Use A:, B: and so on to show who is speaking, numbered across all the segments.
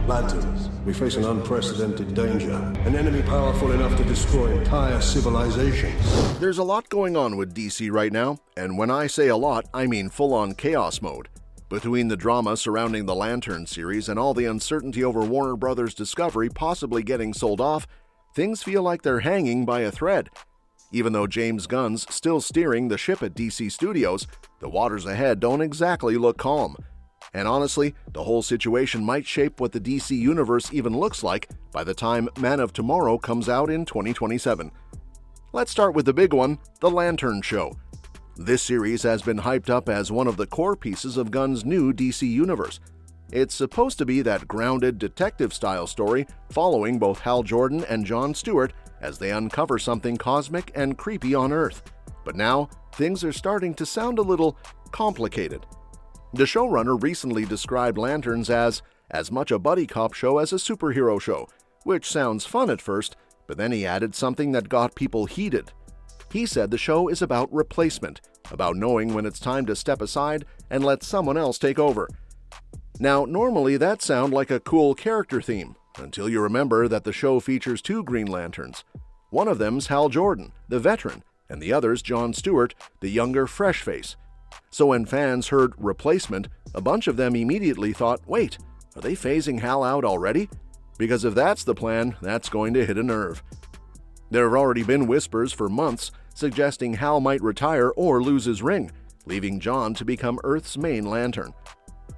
A: Lanterns, we face an unprecedented danger. An enemy powerful enough to destroy entire civilizations.
B: There's a lot going on with DC right now, and when I say a lot, I mean full-on chaos mode. Between the drama surrounding the Lantern series and all the uncertainty over Warner Bros. Discovery possibly getting sold off, things feel like they're hanging by a thread. Even though James Gunn's still steering the ship at DC Studios, the waters ahead don't exactly look calm. And honestly, the whole situation might shape what the DC universe even looks like by the time Man of Tomorrow comes out in 2027. Let's start with the big one, The Lantern Show. This series has been hyped up as one of the core pieces of Gunn's new DC universe. It's supposed to be that grounded detective-style story following both Hal Jordan and Jon Stewart as they uncover something cosmic and creepy on Earth. But now, things are starting to sound a little complicated. The showrunner recently described Lanterns as much a buddy cop show as a superhero show, which sounds fun at first, but then he added something that got people heated. He said the show is about replacement, about knowing when it's time to step aside and let someone else take over. Now, normally that sounds like a cool character theme, until you remember that the show features two Green Lanterns. One of them's Hal Jordan, the veteran, and the other's Jon Stewart, the younger fresh face. So when fans heard replacement, a bunch of them immediately thought, wait, are they phasing Hal out already? Because if that's the plan, that's going to hit a nerve. There have already been whispers for months suggesting Hal might retire or lose his ring, leaving Jon to become Earth's main Lantern.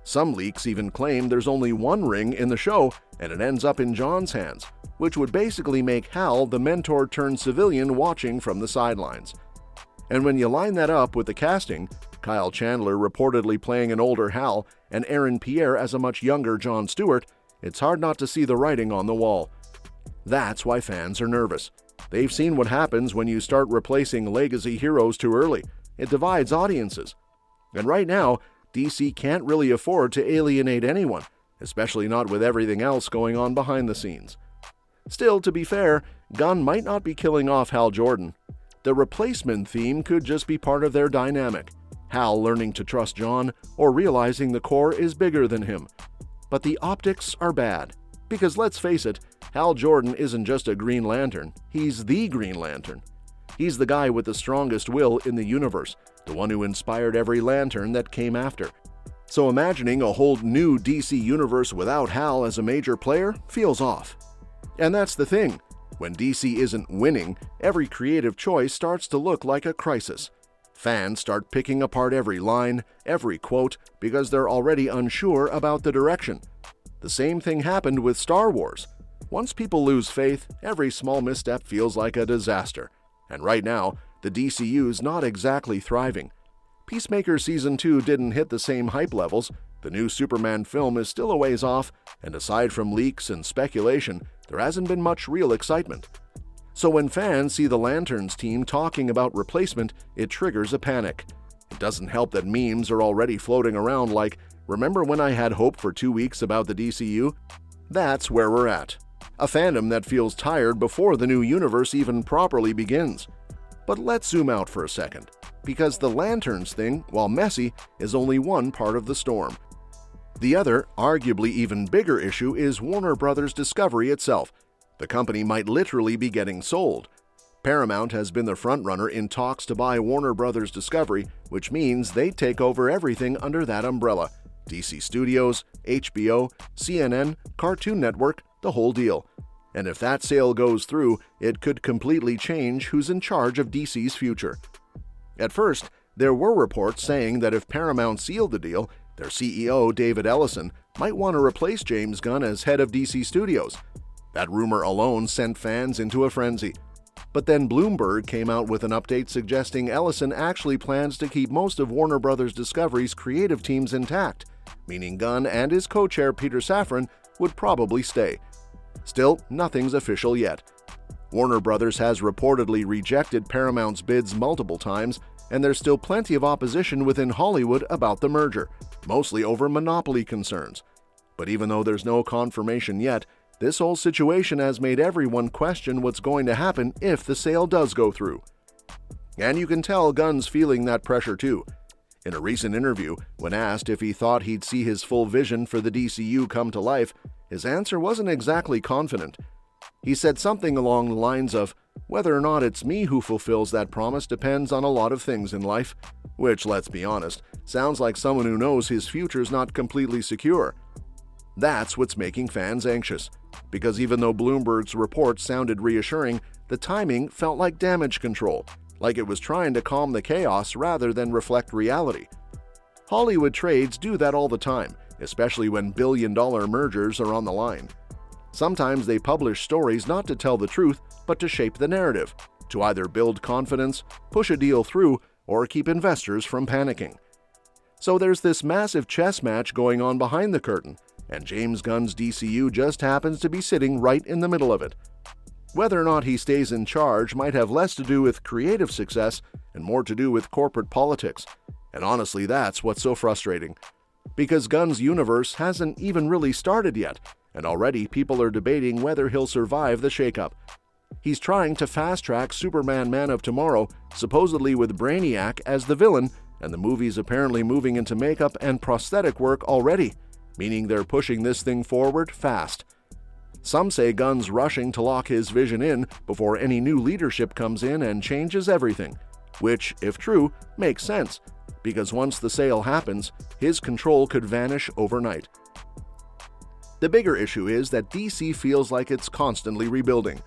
B: Some leaks even claim there's only one ring in the show and it ends up in Jon's hands, which would basically make Hal the mentor-turned-civilian watching from the sidelines. And when you line that up with the casting, Kyle Chandler reportedly playing an older Hal and Aaron Pierre as a much younger Jon Stewart, it's hard not to see the writing on the wall. That's why fans are nervous. They've seen what happens when you start replacing legacy heroes too early. It divides audiences. And right now, DC can't really afford to alienate anyone, especially not with everything else going on behind the scenes. Still, to be fair, Gunn might not be killing off Hal Jordan. The replacement theme could just be part of their dynamic, Hal learning to trust Jon or realizing the core is bigger than him. But the optics are bad, because let's face it, Hal Jordan isn't just a Green Lantern, he's the Green Lantern. He's the guy with the strongest will in the universe, the one who inspired every Lantern that came after. So imagining a whole new DC universe without Hal as a major player feels off. And that's the thing. When DC isn't winning, every creative choice starts to look like a crisis. Fans start picking apart every line, every quote, because they're already unsure about the direction. The same thing happened with Star Wars. Once people lose faith, every small misstep feels like a disaster. And right now, the DCU's not exactly thriving. Peacemaker Season 2 didn't hit the same hype levels, the new Superman film is still a ways off, and aside from leaks and speculation, there hasn't been much real excitement. So when fans see the Lanterns team talking about replacement, it triggers a panic. It doesn't help that memes are already floating around like, remember when I had hope for 2 weeks about the DCU? That's where we're at. A fandom that feels tired before the new universe even properly begins. But let's zoom out for a second, because the Lanterns thing, while messy, is only one part of the storm. The other, arguably even bigger issue is Warner Bros. Discovery itself. The company might literally be getting sold. Paramount has been the frontrunner in talks to buy Warner Bros. Discovery, which means they take over everything under that umbrella. DC Studios, HBO, CNN, Cartoon Network, the whole deal. And if that sale goes through, it could completely change who's in charge of DC's future. At first, there were reports saying that if Paramount sealed the deal, their CEO, David Ellison, might want to replace James Gunn as head of DC Studios. That rumor alone sent fans into a frenzy. But then Bloomberg came out with an update suggesting Ellison actually plans to keep most of Warner Bros. Discovery's creative teams intact, meaning Gunn and his co-chair Peter Safran would probably stay. Still, nothing's official yet. Warner Bros. Has reportedly rejected Paramount's bids multiple times, and there's still plenty of opposition within Hollywood about the merger, mostly over monopoly concerns. But even though there's no confirmation yet, this whole situation has made everyone question what's going to happen if the sale does go through. And you can tell Gunn's feeling that pressure too. In a recent interview, when asked if he thought he'd see his full vision for the DCU come to life, his answer wasn't exactly confident. He said something along the lines of, "Whether or not it's me who fulfills that promise depends on a lot of things in life," which, let's be honest, sounds like someone who knows his future's not completely secure. That's what's making fans anxious, because even though Bloomberg's report sounded reassuring, the timing felt like damage control, like it was trying to calm the chaos rather than reflect reality. Hollywood trades do that all the time, especially when billion-dollar mergers are on the line. Sometimes they publish stories not to tell the truth, but to shape the narrative, to either build confidence, push a deal through, or keep investors from panicking. So there's this massive chess match going on behind the curtain, and James Gunn's DCU just happens to be sitting right in the middle of it. Whether or not he stays in charge might have less to do with creative success and more to do with corporate politics. And honestly, that's what's so frustrating. Because Gunn's universe hasn't even really started yet, and already people are debating whether he'll survive the shakeup. He's trying to fast-track Superman Man of Tomorrow, supposedly with Brainiac as the villain, and the movie's apparently moving into makeup and prosthetic work already, meaning they're pushing this thing forward fast. Some say Gunn's rushing to lock his vision in before any new leadership comes in and changes everything, which, if true, makes sense, because once the sale happens, his control could vanish overnight. The bigger issue is that DC feels like it's constantly rebuilding.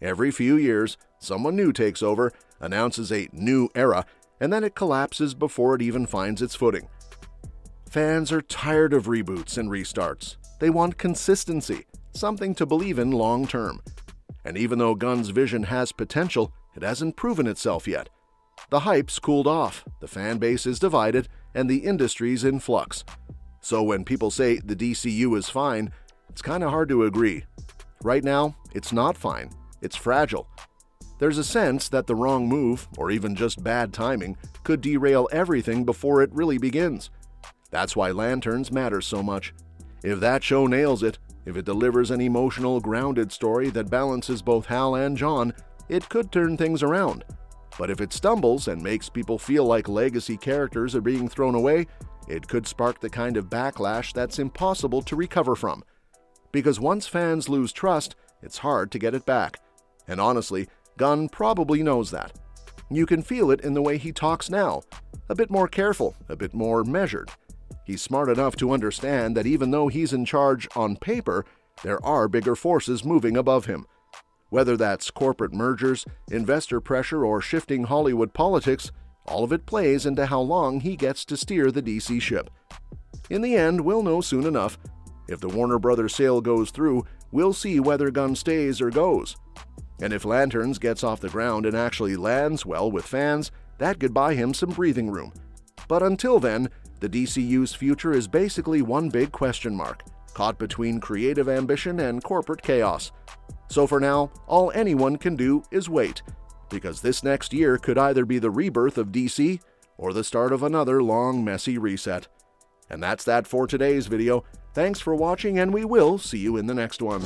B: Every few years, someone new takes over, announces a new era, and then it collapses before it even finds its footing. Fans are tired of reboots and restarts. They want consistency, something to believe in long term. And even though Gunn's vision has potential, it hasn't proven itself yet. The hype's cooled off, the fan base is divided, and the industry's in flux. So when people say the DCU is fine, it's kind of hard to agree. Right now, it's not fine. It's fragile. There's a sense that the wrong move, or even just bad timing, could derail everything before it really begins. That's why Lanterns matter so much. If that show nails it, if it delivers an emotional, grounded story that balances both Hal and John, it could turn things around. But if it stumbles and makes people feel like legacy characters are being thrown away, it could spark the kind of backlash that's impossible to recover from. Because once fans lose trust, it's hard to get it back. And honestly, Gunn probably knows that. You can feel it in the way he talks now. A bit more careful, a bit more measured. He's smart enough to understand that even though he's in charge on paper, there are bigger forces moving above him. Whether that's corporate mergers, investor pressure, or shifting Hollywood politics, all of it plays into how long he gets to steer the DC ship. In the end, we'll know soon enough. If the Warner Brothers sale goes through, we'll see whether Gunn stays or goes. And if Lanterns gets off the ground and actually lands well with fans, that could buy him some breathing room. But until then, the DCU's future is basically one big question mark, caught between creative ambition and corporate chaos. So for now, all anyone can do is wait, because this next year could either be the rebirth of DC or the start of another long, messy reset. And that's that for today's video. Thanks for watching, and we will see you in the next one.